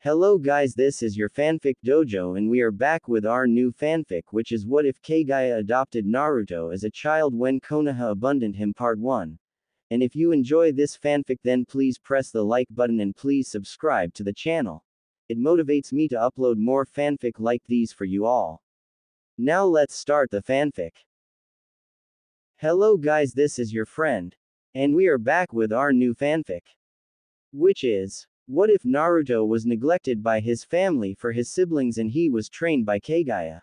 Hello guys, this is your fanfic dojo and we are back with our new fanfic, which is what if Kaguya adopted Naruto as a child when Konoha abandoned him part 1. And if you enjoy this fanfic then please press the like button and please subscribe to the channel. It motivates me to upload more fanfic like these for you all. Now let's start the fanfic. Hello guys, this is your friend. And we are back with our new fanfic. Which is, what if Naruto was neglected by his family for his siblings and he was trained by Kaguya?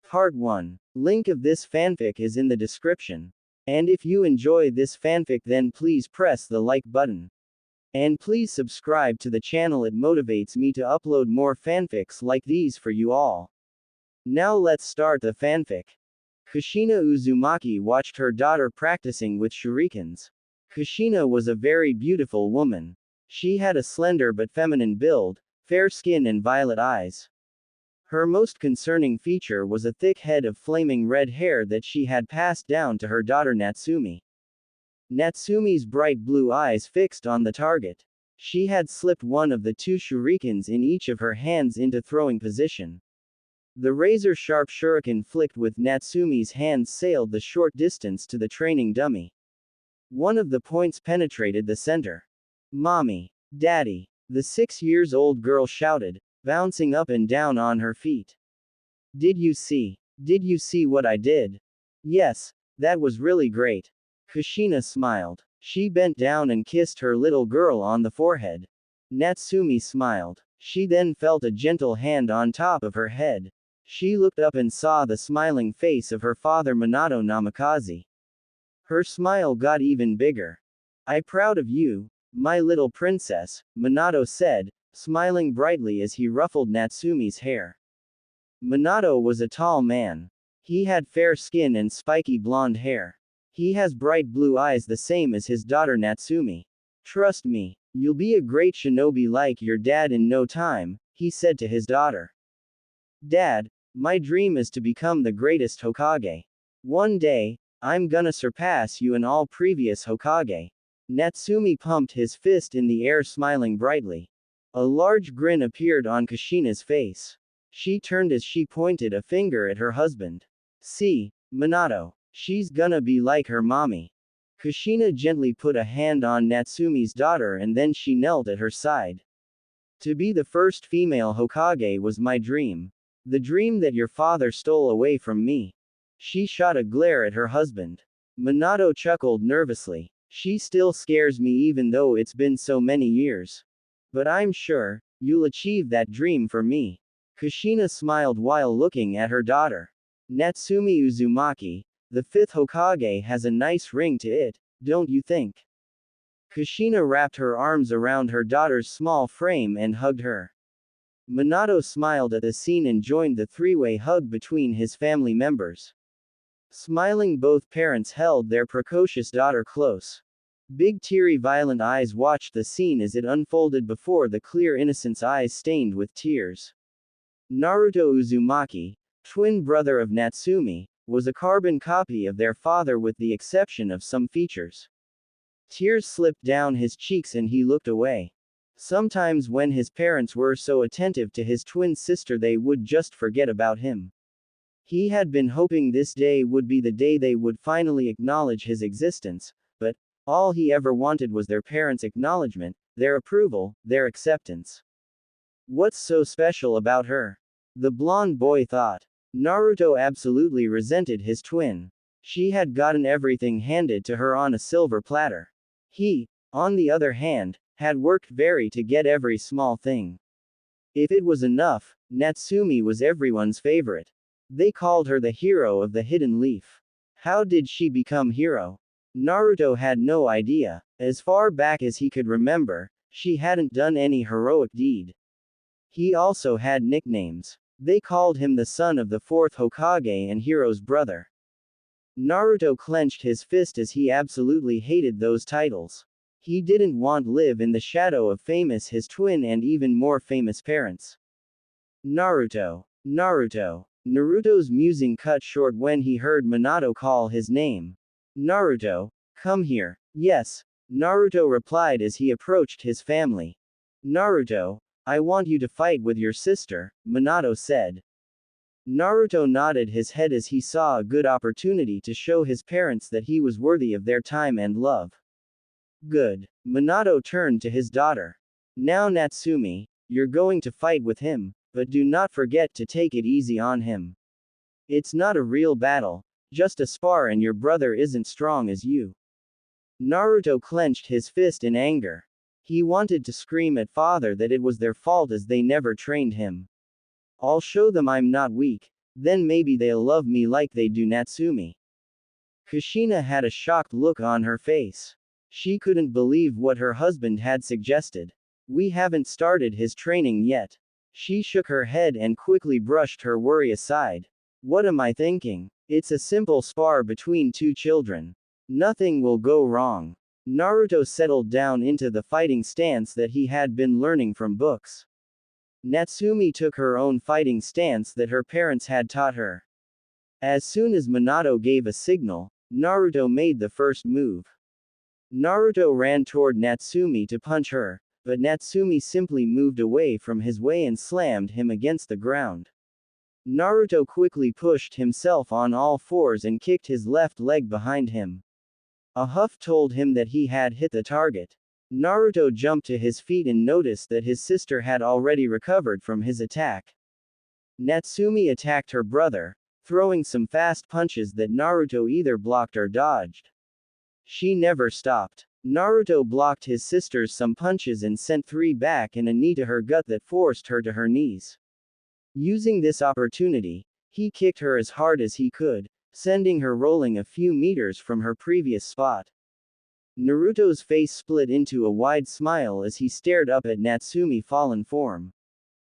Part 1. Link of this fanfic is in the description. And if you enjoy this fanfic then please press the like button. And please subscribe to the channel, it motivates me to upload more fanfics like these for you all. Now let's start the fanfic. Kushina Uzumaki watched her daughter practicing with shurikens. Kushina was a very beautiful woman. She had a slender but feminine build, fair skin and violet eyes. Her most concerning feature was a thick head of flaming red hair that she had passed down to her daughter Natsumi. Natsumi's bright blue eyes fixed on the target. She had slipped one of the two shurikens in each of her hands into throwing position. The razor-sharp shuriken flicked with Natsumi's hands sailed the short distance to the training dummy. One of the points penetrated the center. "Mommy! Daddy!" the 6-year-old girl shouted, bouncing up and down on her feet. Did you see what I did? Yes, that was really great. Kushina smiled. She bent down and kissed her little girl on the forehead. Natsumi smiled. She then felt a gentle hand on top of her head. She looked up and saw the smiling face of her father Minato Namikaze. Her smile got even bigger. "I'm proud of you, my little princess," Minato said, smiling brightly as he ruffled Natsumi's hair. Minato was a tall man. He had fair skin and spiky blonde hair. He has bright blue eyes the same as his daughter Natsumi. "Trust me, you'll be a great shinobi like your dad in no time," he said to his daughter. "Dad, my dream is to become the greatest Hokage. One day, I'm gonna surpass you and all previous Hokage." Natsumi pumped his fist in the air, smiling brightly. A large grin appeared on Kushina's face. She turned as she pointed a finger at her husband. "See, Minato, she's gonna be like her mommy." Kushina gently put a hand on Natsumi's daughter and then she knelt at her side. "To be the first female Hokage was my dream. The dream that your father stole away from me." She shot a glare at her husband. Minato chuckled nervously. "She still scares me even though it's been so many years. But I'm sure, you'll achieve that dream for me." Kushina smiled while looking at her daughter. "Natsumi Uzumaki, the 5th Hokage has a nice ring to it, don't you think?" Kushina wrapped her arms around her daughter's small frame and hugged her. Minato smiled at the scene and joined the three-way hug between his family members. Smiling, both parents held their precocious daughter close. Big teary violent eyes watched the scene as it unfolded before the clear innocence eyes stained with tears. Naruto Uzumaki, twin brother of Natsumi, was a carbon copy of their father with the exception of some features. Tears slipped down his cheeks and he looked away. Sometimes when his parents were so attentive to his twin sister they would just forget about him. He had been hoping this day would be the day they would finally acknowledge his existence, but all he ever wanted was their parents' acknowledgement, their approval, their acceptance. What's so special about her? The blonde boy thought. Naruto absolutely resented his twin. She had gotten everything handed to her on a silver platter. He, on the other hand, had worked very to get every small thing. If it was enough, Natsumi was everyone's favorite. They called her the hero of the hidden leaf. How did she become hero? Naruto had no idea. As far back as he could remember, she hadn't done any heroic deed. He also had nicknames. They called him the son of the 4th Hokage and Hero's brother. Naruto clenched his fist as he absolutely hated those titles. He didn't want to live in the shadow of his twin and even more famous parents. Naruto. Naruto. Naruto's musing cut short when he heard Minato call his name. "Naruto, come here." "Yes," Naruto replied as he approached his family. "Naruto, I want you to fight with your sister, Minato said. Naruto nodded his head as he saw a good opportunity to show his parents that he was worthy of their time and love. Good. Minato turned to his daughter. Now Natsumi, you're going to fight with him, but do not forget to take it easy on him. It's not a real battle, just a spar and your brother isn't strong as you. Naruto clenched his fist in anger. He wanted to scream at father that it was their fault as they never trained him. I'll show them I'm not weak, then maybe they'll love me like they do Natsumi. Kushina had a shocked look on her face. She couldn't believe what her husband had suggested. We haven't started his training yet. She shook her head and quickly brushed her worry aside. What am I thinking? It's a simple spar between two children. Nothing will go wrong. Naruto settled down into the fighting stance that he had been learning from books. Natsumi took her own fighting stance that her parents had taught her. As soon as Minato gave a signal, Naruto made the first move. Naruto ran toward Natsumi to punch her, but Natsumi simply moved away from his way and slammed him against the ground. Naruto quickly pushed himself on all fours and kicked his left leg behind him. A huff told him that he had hit the target. Naruto jumped to his feet and noticed that his sister had already recovered from his attack. Natsumi attacked her brother, throwing some fast punches that Naruto either blocked or dodged. She never stopped. Naruto blocked his sister's some punches and sent 3 back and a knee to her gut that forced her to her knees. Using this opportunity, he kicked her as hard as he could, sending her rolling a few meters from her previous spot. Naruto's face split into a wide smile as he stared up at Natsumi's fallen form.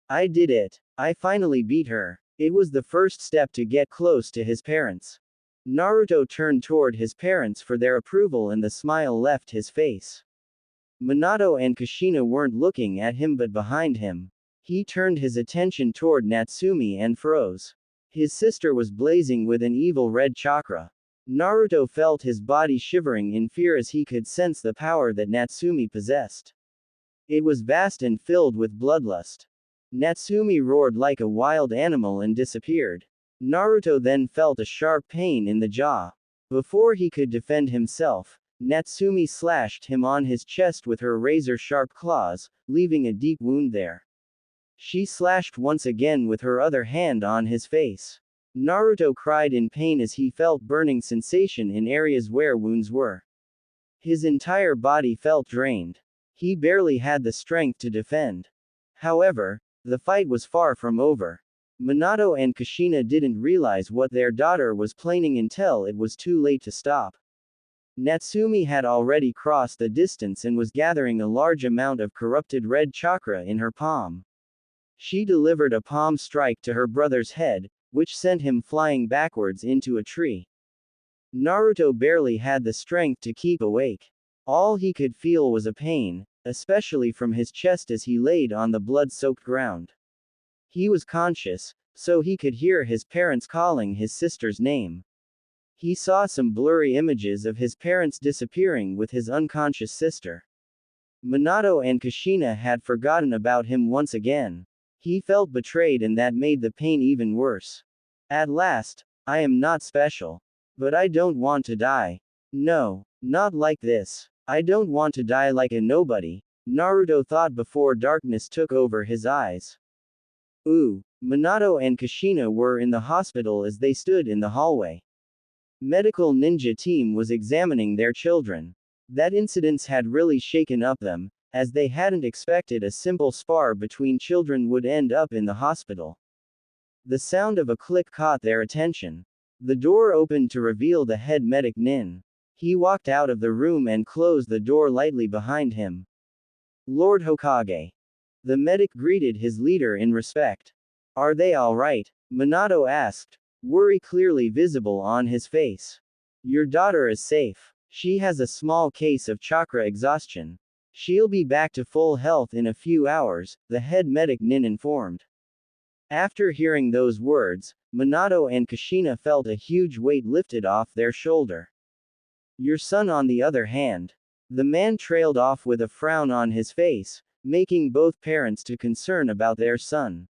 I did it. I finally beat her. It was the first step to get close to his parents. Naruto turned toward his parents for their approval and the smile left his face. Minato and Kushina weren't looking at him but behind him. He turned his attention toward Natsumi and froze. His sister was blazing with an evil red chakra. Naruto felt his body shivering in fear as he could sense the power that Natsumi possessed. It was vast and filled with bloodlust. Natsumi roared like a wild animal and disappeared. Naruto then felt a sharp pain in the jaw. Before he could defend himself, Natsumi slashed him on his chest with her razor-sharp claws, leaving a deep wound there. She slashed once again with her other hand on his face. Naruto cried in pain as he felt burning sensation in areas where wounds were. His entire body felt drained. He barely had the strength to defend. However, the fight was far from over. Minato and Kushina didn't realize what their daughter was planning until it was too late to stop. Natsumi had already crossed the distance and was gathering a large amount of corrupted red chakra in her palm. She delivered a palm strike to her brother's head, which sent him flying backwards into a tree. Naruto barely had the strength to keep awake. All he could feel was a pain, especially from his chest as he laid on the blood-soaked ground. He was conscious, so he could hear his parents calling his sister's name. He saw some blurry images of his parents disappearing with his unconscious sister. Minato and Kushina had forgotten about him once again. He felt betrayed and that made the pain even worse. At last, I am not special. But I don't want to die. No, not like this. I don't want to die like a nobody, Naruto thought before darkness took over his eyes. Ooh, Minato and Kushina were in the hospital as they stood in the hallway. Medical ninja team was examining their children. That incident had really shaken up them, as they hadn't expected a simple spar between children would end up in the hospital. The sound of a click caught their attention. The door opened to reveal the head medic Nin. He walked out of the room and closed the door lightly behind him. Lord Hokage. The medic greeted his leader in respect. Are they all right? Minato asked, worry clearly visible on his face. Your daughter is safe. She has a small case of chakra exhaustion. She'll be back to full health in a few hours, the head medic Nin informed. After hearing those words, Minato and Kushina felt a huge weight lifted off their shoulder. Your son on the other hand. The man trailed off with a frown on his face, making both parents to concern about their son.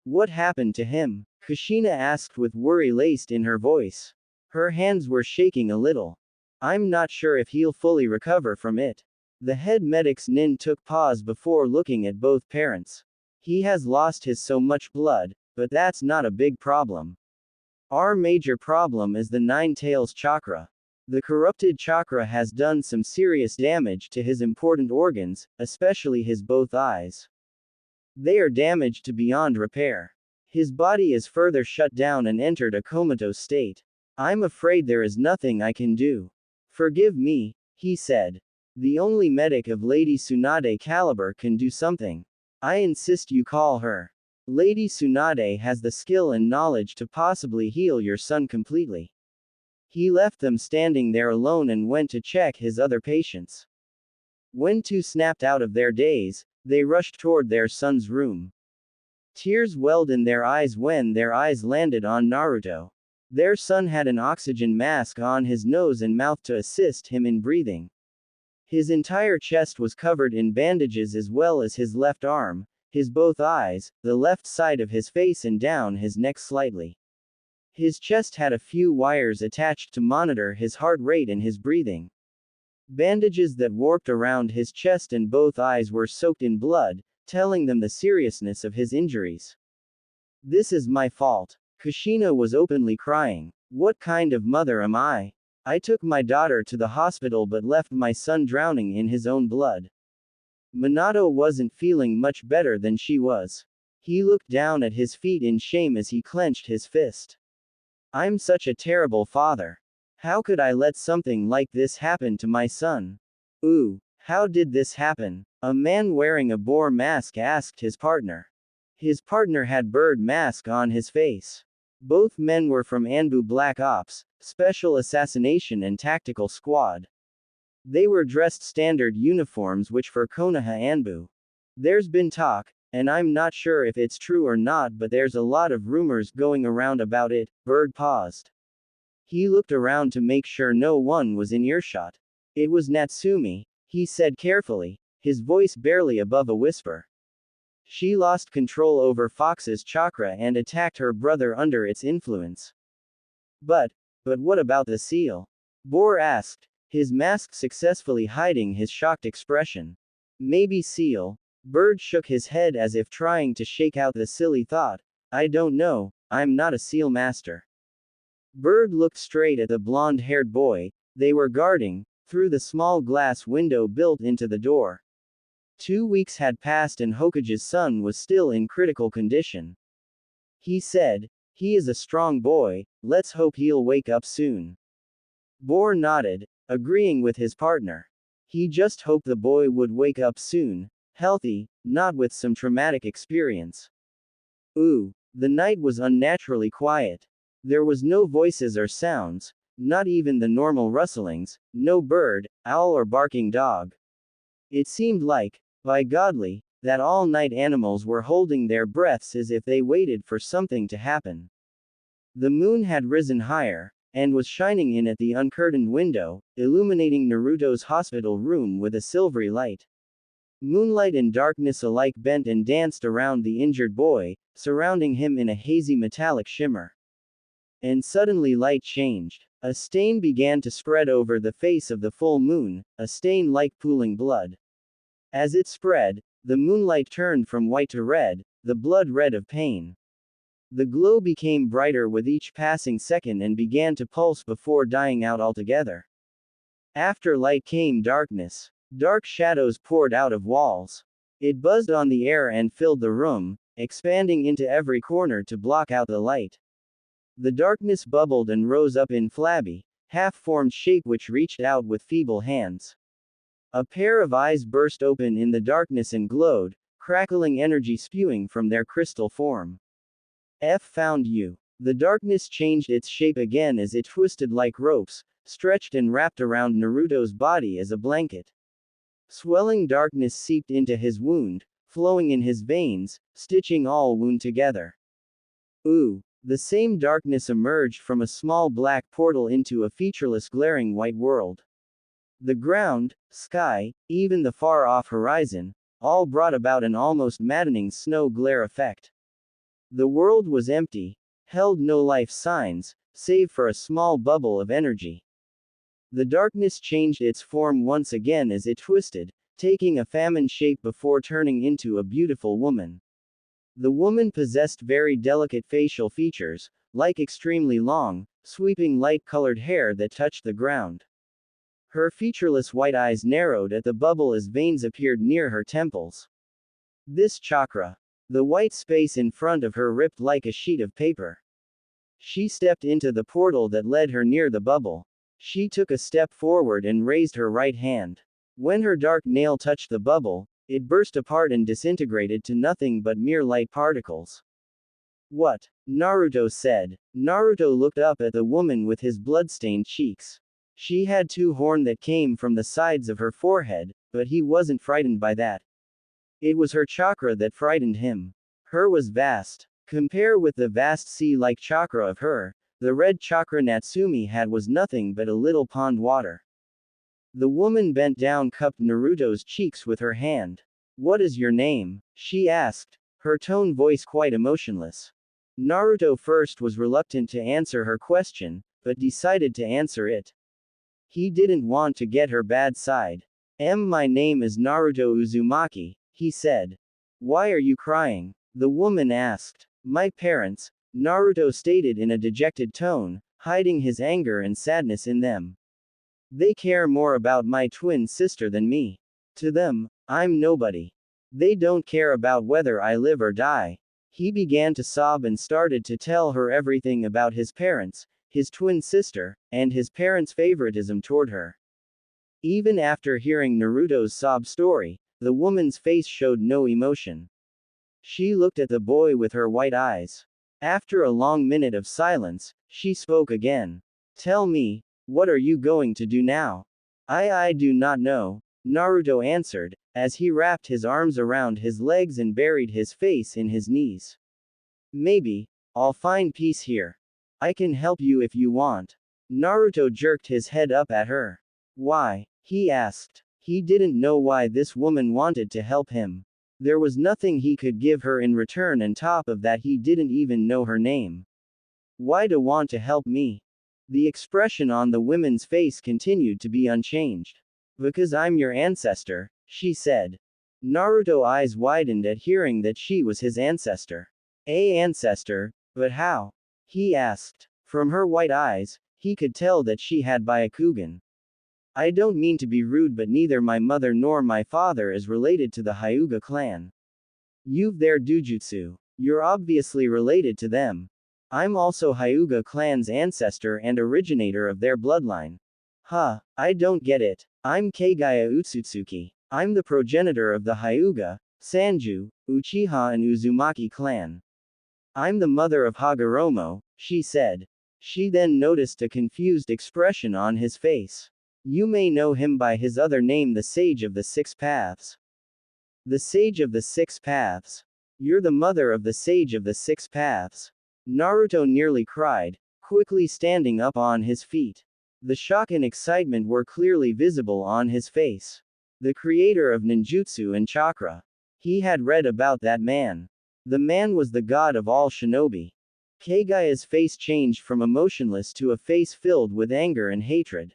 What happened to him? Kushina asked with worry laced in her voice. Her hands were shaking a little. I'm not sure if he'll fully recover from it. The head medic's nin took pause before looking at both parents. He has lost his so much blood, but that's not a big problem. Our major problem is the Nine Tails chakra. The corrupted chakra has done some serious damage to his important organs, especially his both eyes. They are damaged to beyond repair. His body is further shut down and entered a comatose state. I'm afraid there is nothing I can do. Forgive me, he said. The only medic of Lady Tsunade caliber can do something. I insist you call her. Lady Tsunade has the skill and knowledge to possibly heal your son completely. He left them standing there alone and went to check his other patients. When two snapped out of their daze, they rushed toward their son's room. Tears welled in their eyes when their eyes landed on Naruto. Their son had an oxygen mask on his nose and mouth to assist him in breathing. His entire chest was covered in bandages as well as his left arm, his both eyes, the left side of his face and down his neck slightly. His chest had a few wires attached to monitor his heart rate and his breathing. Bandages that warped around his chest and both eyes were soaked in blood, telling them the seriousness of his injuries. This is my fault. Kushina was openly crying. What kind of mother am I? I took my daughter to the hospital but left my son drowning in his own blood. Minato wasn't feeling much better than she was. He looked down at his feet in shame as he clenched his fist. I'm such a terrible father. How could I let something like this happen to my son? Ooh, how did this happen? A man wearing a boar mask asked his partner. His partner had bird mask on his face. Both men were from Anbu Black Ops, Special Assassination and Tactical Squad. They were dressed standard uniforms which for Konoha Anbu. There's been talk, and I'm not sure if it's true or not, but there's a lot of rumors going around about it. Bird paused. He looked around to make sure no one was in earshot. It was Natsumi, he said carefully, his voice barely above a whisper. She lost control over Fox's chakra and attacked her brother under its influence. But what about the seal? Boar asked, his mask successfully hiding his shocked expression. Maybe seal. Bird shook his head as if trying to shake out the silly thought. I don't know, I'm not a seal master. Bird looked straight at the blonde-haired boy they were guarding, through the small glass window built into the door. 2 weeks had passed and Hokage's son was still in critical condition. He said, he is a strong boy, let's hope he'll wake up soon. Boar nodded, agreeing with his partner. He just hoped the boy would wake up soon, healthy, not with some traumatic experience. Ooh, the night was unnaturally quiet. There was no voices or sounds, not even the normal rustlings, no bird, owl or barking dog. It seemed like, by godly, that all night animals were holding their breaths as if they waited for something to happen. The moon had risen higher, and was shining in at the uncurtained window, illuminating Naruto's hospital room with a silvery light. Moonlight and darkness alike bent and danced around the injured boy, surrounding him in a hazy metallic shimmer. And suddenly light changed. A stain began to spread over the face of the full moon, a stain like pooling blood. As it spread, the moonlight turned from white to red, the blood red of pain. The glow became brighter with each passing second and began to pulse before dying out altogether. After light came darkness. Dark shadows poured out of walls. It buzzed on the air and filled the room, expanding into every corner to block out the light. The darkness bubbled and rose up in flabby, half-formed shape which reached out with feeble hands. A pair of eyes burst open in the darkness and glowed, crackling energy spewing from their crystal form. F found you. The darkness changed its shape again as it twisted like ropes, stretched and wrapped around Naruto's body as a blanket. Swelling darkness seeped into his wound, flowing in his veins, stitching all wound together. Ooh. The same darkness emerged from a small black portal into a featureless glaring white world. The ground, sky, even the far-off horizon, all brought about an almost maddening snow glare effect. The world was empty, held no life signs, save for a small bubble of energy. The darkness changed its form once again as it twisted, taking a famine shape before turning into a beautiful woman. The woman possessed very delicate facial features, like extremely long, sweeping light-colored hair that touched the ground. Her featureless white eyes narrowed at the bubble as veins appeared near her temples. This chakra. The white space in front of her ripped like a sheet of paper. She stepped into the portal that led her near the bubble. She took a step forward and raised her right hand. When her dark nail touched the bubble, it burst apart and disintegrated to nothing but mere light particles. What? Naruto said. Naruto looked up at the woman with his blood-stained cheeks. She had two horns that came from the sides of her forehead, but he wasn't frightened by that. It was her chakra that frightened him. Her was vast. Compare with the vast sea-like chakra of her, the red chakra Natsumi had was nothing but a little pond water. The woman bent down cupped Naruto's cheeks with her hand. What is your name? She asked, her tone voice quite emotionless. Naruto first was reluctant to answer her question, but decided to answer it. He didn't want to get her bad side. My name is Naruto Uzumaki, he said. Why are you crying? The woman asked. My parents, Naruto stated in a dejected tone, hiding his anger and sadness in them. They care more about my twin sister than me. To them, I'm nobody. They don't care about whether I live or die. He began to sob and started to tell her everything about his parents, his twin sister, and his parents' favoritism toward her. Even after hearing Naruto's sob story, the woman's face showed no emotion. She looked at the boy with her white eyes. After a long minute of silence, she spoke again. Tell me, what are you going to do now? I do not know, Naruto answered, as he wrapped his arms around his legs and buried his face in his knees. Maybe, I'll find peace here. I can help you if you want. Naruto jerked his head up at her. Why? He asked. He didn't know why this woman wanted to help him. There was nothing he could give her in return, and top of that he didn't even know her name. Why do want to help me? The expression on the woman's face continued to be unchanged. Because I'm your ancestor, she said. Naruto's eyes widened at hearing that she was his ancestor. A ancestor, but how? He asked. From her white eyes, he could tell that she had Byakugan. I don't mean to be rude, but neither my mother nor my father is related to the Hyuga clan. You've their Dujutsu. You're obviously related to them. I'm also Hyuga clan's ancestor and originator of their bloodline. Huh, I don't get it. I'm Kaguya Utsutsuki. I'm the progenitor of the Hyuga, Sanju, Uchiha and Uzumaki clan. I'm the mother of Hagoromo, she said. She then noticed a confused expression on his face. You may know him by his other name, the Sage of the Six Paths. The Sage of the Six Paths. You're the mother of the Sage of the Six Paths. Naruto nearly cried, quickly standing up on his feet. The shock and excitement were clearly visible on his face. The creator of ninjutsu and chakra. He had read about that man. The man was the god of all shinobi. Kaguya's face changed from emotionless to a face filled with anger and hatred.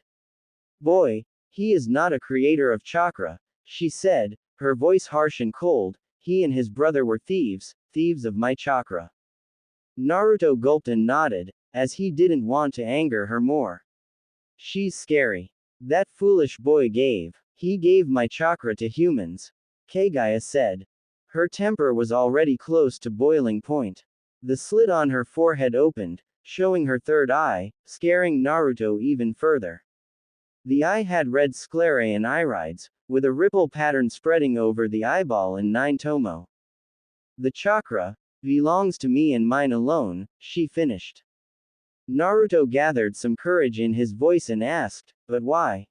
Boy, he is not a creator of chakra, she said, her voice harsh and cold. He and his brother were thieves, thieves of my chakra. Naruto gulped and nodded, as he didn't want to anger her more. She's scary. That foolish boy he gave my chakra to humans, Kaguya said. Her temper was already close to boiling point. The slit on her forehead opened, showing her third eye, scaring Naruto even further. The eye had red sclerae and irides, with a ripple pattern spreading over the eyeball and 9 tomo. The chakra belongs to me and mine alone, she finished. Naruto gathered some courage in his voice and asked, but why?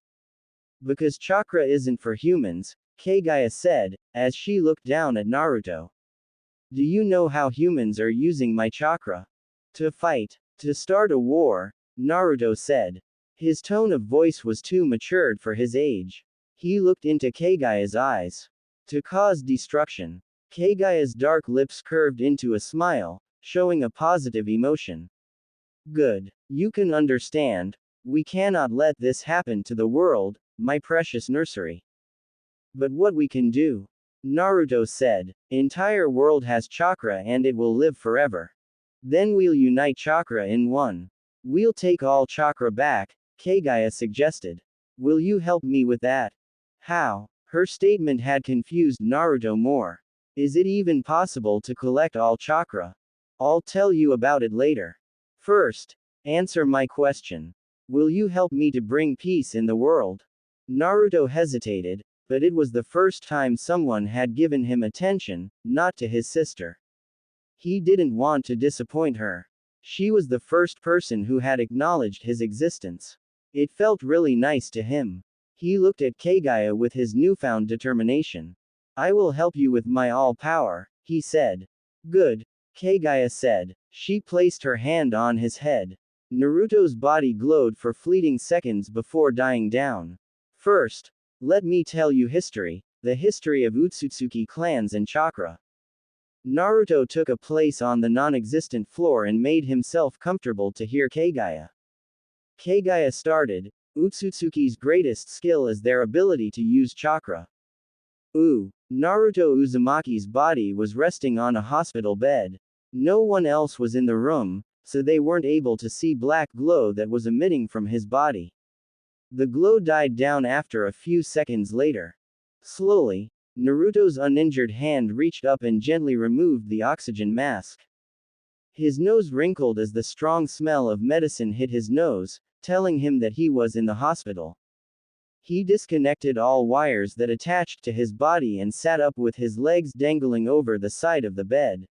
Because chakra isn't for humans, Kaguya said, as she looked down at Naruto. Do you know how humans are using my chakra? To fight. To start a war, Naruto said. His tone of voice was too matured for his age. He looked into Kaguya's eyes. To cause destruction. Kaguya's dark lips curved into a smile, showing a positive emotion. Good. You can understand. We cannot let this happen to the world, my precious nursery. But what we can do? Naruto said. Entire world has chakra and it will live forever. Then we'll unite chakra in one. We'll take all chakra back, Kaguya suggested. Will you help me with that? How? Her statement had confused Naruto more. Is it even possible to collect all chakra? I'll tell you about it later. First, answer my question. Will you help me to bring peace in the world? Naruto hesitated, but it was the first time someone had given him attention, not to his sister. He didn't want to disappoint her. She was the first person who had acknowledged his existence. It felt really nice to him. He looked at Kaguya with his newfound determination. I will help you with my all power, he said. Good, Kaguya said. She placed her hand on his head. Naruto's body glowed for fleeting seconds before dying down. First, let me tell you history, the history of Otsutsuki clans and chakra. Naruto took a place on the non-existent floor and made himself comfortable to hear Kaguya. Kaguya started. Otsutsuki's greatest skill is their ability to use chakra. Naruto Uzumaki's body was resting on a hospital bed. No one else was in the room, so they weren't able to see black glow that was emitting from his body. The glow died down after a few seconds later. Slowly, Naruto's uninjured hand reached up and gently removed the oxygen mask. His nose wrinkled as the strong smell of medicine hit his nose, telling him that he was in the hospital. He disconnected all wires that attached to his body and sat up with his legs dangling over the side of the bed.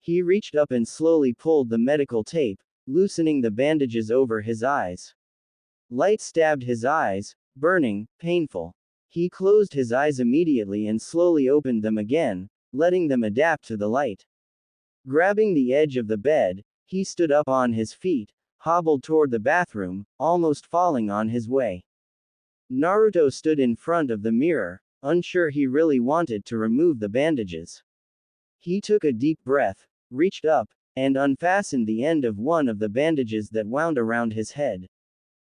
He reached up and slowly pulled the medical tape, loosening the bandages over his eyes. Light stabbed his eyes, burning, painful. He closed his eyes immediately and slowly opened them again, letting them adapt to the light. Grabbing the edge of the bed, he stood up on his feet, hobbled toward the bathroom, almost falling on his way. Naruto stood in front of the mirror, unsure he really wanted to remove the bandages. He took a deep breath, reached up, and unfastened the end of one of the bandages that wound around his head.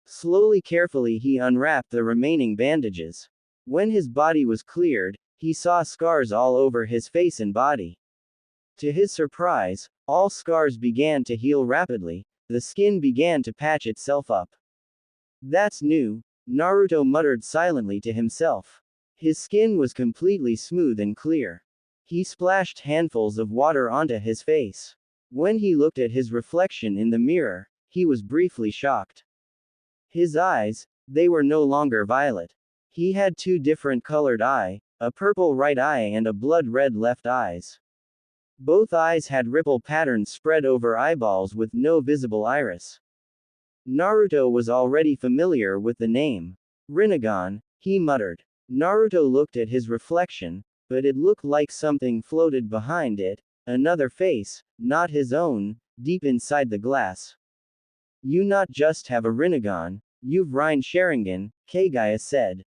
Slowly carefully he unwrapped the remaining bandages. When his body was cleared, he saw scars all over his face and body. To his surprise, all scars began to heal rapidly, the skin began to patch itself up. That's new, Naruto muttered silently to himself. His skin was completely smooth and clear. He splashed handfuls of water onto his face. When he looked at his reflection in the mirror, he was briefly shocked. His eyes, they were no longer violet. He had two different colored eyes, a purple right eye and a blood red left eyes. Both eyes had ripple patterns spread over eyeballs with no visible iris. Naruto was already familiar with the name. Rinnegan, he muttered. Naruto looked at his reflection, but it looked like something floated behind it, another face, not his own, deep inside the glass. You not just have a Rinnegan, you've Rain Sharingan, Kaguya said.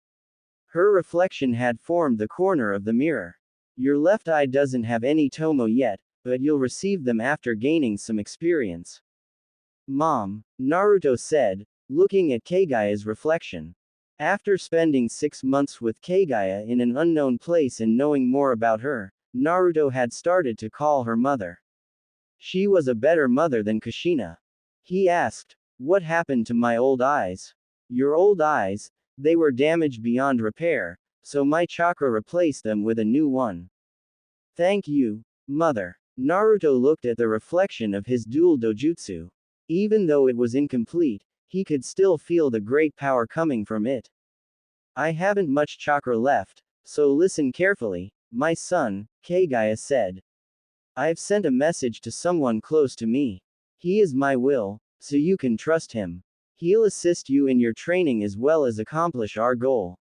Her reflection had formed the corner of the mirror. Your left eye doesn't have any Tomo yet, but you'll receive them after gaining some experience. Mom, Naruto said, looking at Kaguya's reflection. After spending 6 months with Kaguya in an unknown place and knowing more about her, Naruto had started to call her mother. She was a better mother than Kushina. He asked, what happened to my old eyes? Your old eyes, they were damaged beyond repair, so my chakra replaced them with a new one. Thank you, mother. Naruto looked at the reflection of his dual dojutsu. Even though it was incomplete, he could still feel the great power coming from it. I haven't much chakra left, so listen carefully, my son, Kaguya said. I've sent a message to someone close to me. He is my will, so you can trust him. He'll assist you in your training as well as accomplish our goal.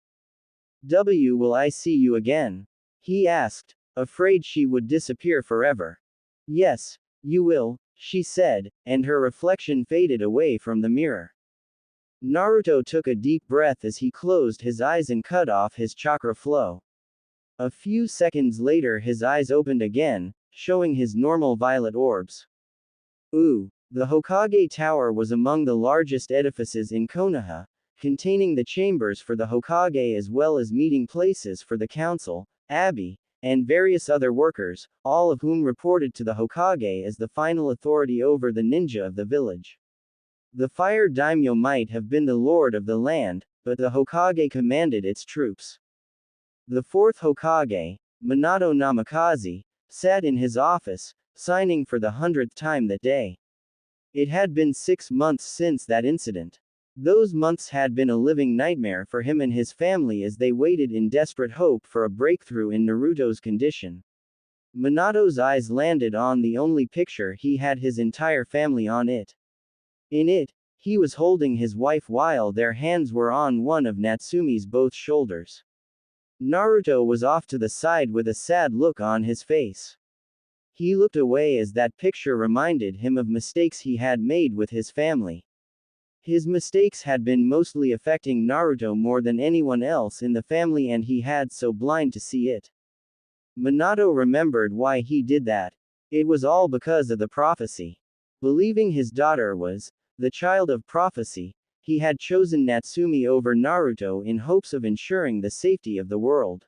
Will I see you again? He asked, afraid she would disappear forever. Yes, you will, she said, and her reflection faded away from the mirror. Naruto took a deep breath as he closed his eyes and cut off his chakra flow. A few seconds later his eyes opened again, showing his normal violet orbs. Ooh. The Hokage Tower was among the largest edifices in Konoha, containing the chambers for the Hokage as well as meeting places for the council, abbey, and various other workers, all of whom reported to the Hokage as the final authority over the ninja of the village. The fire daimyo might have been the lord of the land, but the Hokage commanded its troops. The fourth Hokage, Minato Namikaze, sat in his office, signing for the 100th time that day. It had been 6 months since that incident. Those months had been a living nightmare for him and his family as they waited in desperate hope for a breakthrough in Naruto's condition. Minato's eyes landed on the only picture he had his entire family on it. In it, he was holding his wife while their hands were on one of Natsume's both shoulders. Naruto was off to the side with a sad look on his face. He looked away as that picture reminded him of mistakes he had made with his family. His mistakes had been mostly affecting Naruto more than anyone else in the family and he had so blind to see it. Minato remembered why he did that. It was all because of the prophecy. Believing his daughter was the child of prophecy, he had chosen Natsume over Naruto in hopes of ensuring the safety of the world.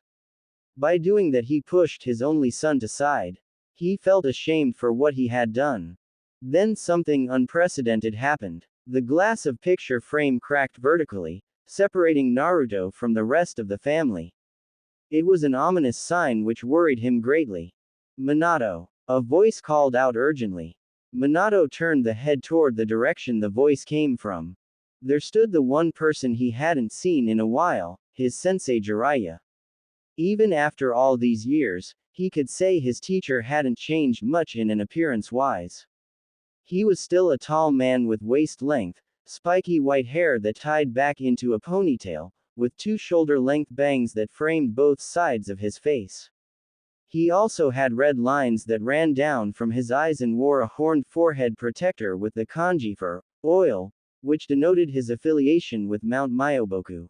By doing that he pushed his only son to side. He felt ashamed for what he had done. Then something unprecedented happened. The glass of picture frame cracked vertically, separating Naruto from the rest of the family. It was an ominous sign which worried him greatly. Minato. A voice called out urgently. Minato turned the head toward the direction the voice came from. There stood the one person he hadn't seen in a while, his sensei Jiraiya. Even after all these years, he could say his teacher hadn't changed much in an appearance-wise. He was still a tall man with waist-length, spiky white hair that tied back into a ponytail, with 2 shoulder-length bangs that framed both sides of his face. He also had red lines that ran down from his eyes and wore a horned forehead protector with the kanji for oil, which denoted his affiliation with Mount Myoboku.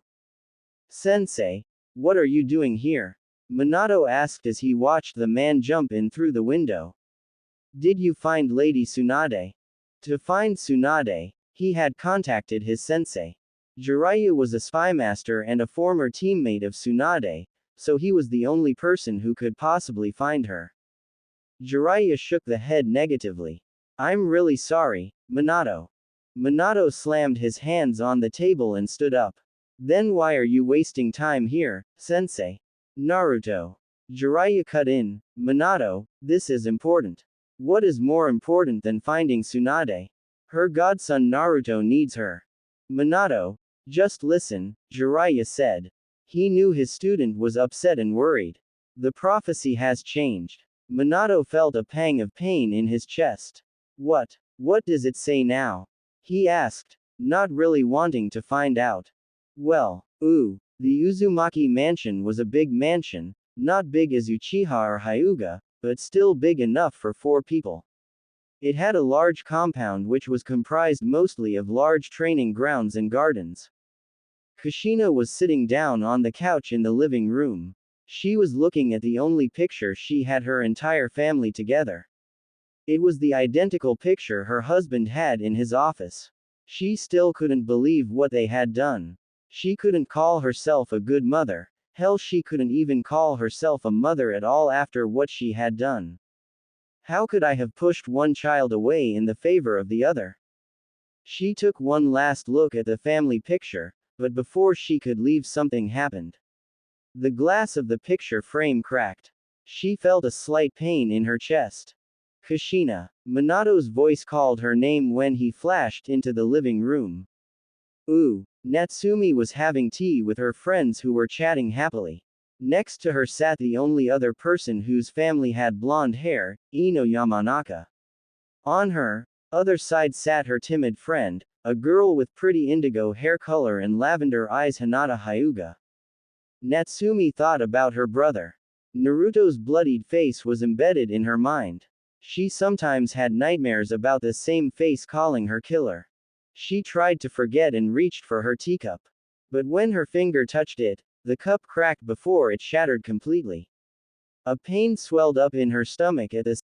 Sensei, what are you doing here? Minato asked as he watched the man jump in through the window. Did you find Lady Tsunade? To find Tsunade, he had contacted his sensei. Jiraiya was a spymaster and a former teammate of Tsunade, so he was the only person who could possibly find her. Jiraiya shook the head negatively. I'm really sorry, Minato. Minato slammed his hands on the table and stood up. Then why are you wasting time here, sensei? Naruto. Jiraiya cut in. Minato, this is important. What is more important than finding Tsunade? Her godson Naruto needs her. Minato, just listen, Jiraiya said. He knew his student was upset and worried. The prophecy has changed. Minato felt a pang of pain in his chest. What does it say now? He asked, not really wanting to find out. Well, the Uzumaki mansion was a big mansion, not big as Uchiha or Hyuga, but still big enough for 4 people. It had a large compound which was comprised mostly of large training grounds and gardens. Kushina was sitting down on the couch in the living room. She was looking at the only picture she had her entire family together. It was the identical picture her husband had in his office. She still couldn't believe what they had done. She couldn't call herself a good mother. Hell, she couldn't even call herself a mother at all after what she had done. How could I have pushed one child away in the favor of the other? She took one last look at the family picture, but before she could leave something happened. The glass of the picture frame cracked. She felt a slight pain in her chest. Kushina. Minato's voice called her name when he flashed into the living room. Natsume was having tea with her friends who were chatting happily. Next to her sat the only other person whose family had blonde hair, Ino Yamanaka. On her other side sat her timid friend, a girl with pretty indigo hair color and lavender eyes, Hinata Hyuga. Natsume thought about her brother. Naruto's bloodied face was embedded in her mind. She sometimes had nightmares about the same face calling her killer. She tried to forget and reached for her teacup. But when her finger touched it, the cup cracked before it shattered completely. A pain swelled up in her stomach at this.